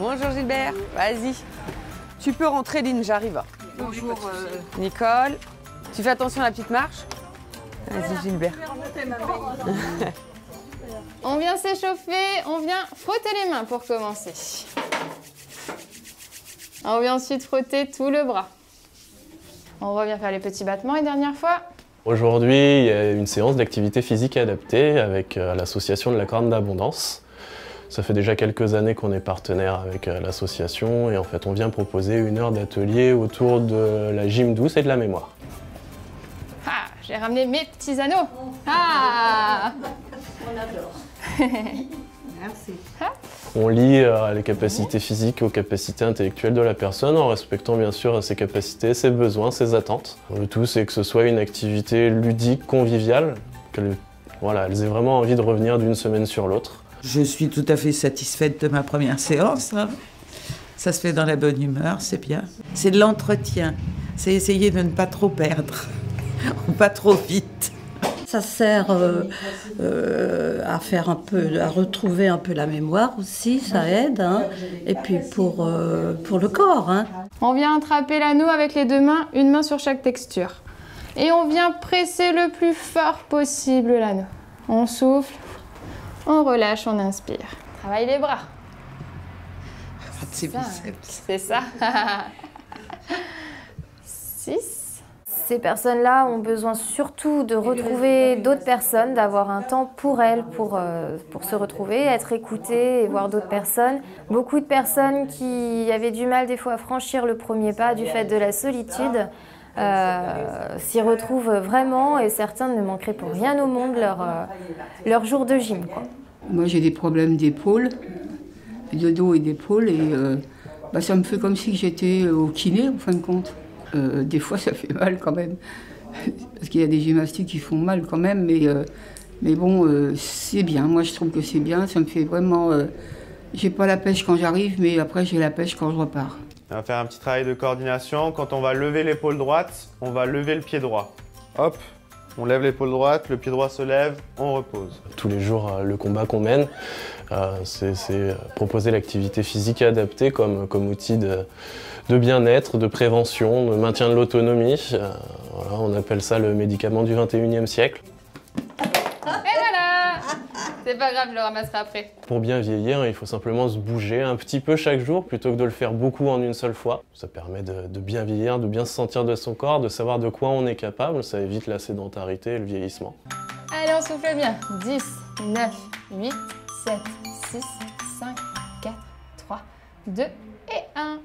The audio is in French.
Bonjour Gilbert, vas-y. Tu peux rentrer, Lynn, j'arrive. Bonjour. Nicole, tu fais attention à la petite marche. Vas-y Gilbert. On vient s'échauffer, on vient frotter les mains pour commencer. On vient ensuite frotter tout le bras. On revient faire les petits battements une dernière fois. Aujourd'hui, il y a une séance d'activité physique adaptée avec l'association de la Corne d'Abondance. Ça fait déjà quelques années qu'on est partenaire avec l'association et en fait on vient proposer 1 heure d'atelier autour de la gym douce et de la mémoire. Ah, j'ai ramené mes petits anneaux. Ah. On adore. Merci. On lie les capacités physiques aux capacités intellectuelles de la personne en respectant bien sûr ses capacités, ses besoins, ses attentes. Le tout c'est que ce soit une activité ludique, conviviale, qu'elles aient vraiment envie de revenir d'une semaine sur l'autre. Je suis tout à fait satisfaite de ma première séance. Ça se fait dans la bonne humeur, c'est bien. C'est de l'entretien, c'est essayer de ne pas trop perdre, ou pas trop vite. Ça sert à faire à retrouver un peu la mémoire aussi, ça aide. Hein. Et puis pour le corps. Hein. On vient attraper l'anneau avec les 2 mains, une main sur chaque texture. Et on vient presser le plus fort possible l'anneau. On souffle. On relâche, on inspire. Travaille les bras. C'est biceps. C'est ça. 6. Ces personnes-là ont besoin surtout de retrouver d'autres personnes, d'avoir un temps pour elles, pour se retrouver, être écoutées et voir d'autres personnes. Beaucoup de personnes qui avaient du mal des fois à franchir le premier pas du fait de la solitude s'y retrouvent vraiment et certains ne manqueraient pour rien au monde leur jour de gym, quoi. Moi j'ai des problèmes d'épaule, de dos et d'épaule et ça me fait comme si j'étais au kiné en fin de compte. Des fois ça fait mal quand même, parce qu'il y a des gymnastiques qui font mal quand même, mais bon c'est bien, moi je trouve que c'est bien, ça me fait vraiment... j'ai pas la pêche quand j'arrive, mais après j'ai la pêche quand je repars. On va faire un petit travail de coordination. Quand on va lever l'épaule droite, on va lever le pied droit. Hop, on lève l'épaule droite, le pied droit se lève, on repose. Tous les jours, le combat qu'on mène, c'est proposer l'activité physique adaptée comme outil de bien-être, de prévention, de maintien de l'autonomie. On appelle ça le médicament du 21e siècle. Et voilà. C'est pas grave, je le ramasserai après. Pour bien vieillir, il faut simplement se bouger un petit peu chaque jour plutôt que de le faire beaucoup en une seule fois. Ça permet de bien vieillir, de bien se sentir de son corps, de savoir de quoi on est capable. Ça évite la sédentarité et le vieillissement. Allez, on souffle bien. 10, 9, 8, 7, 6, 5, 4, 3, 2 et 1.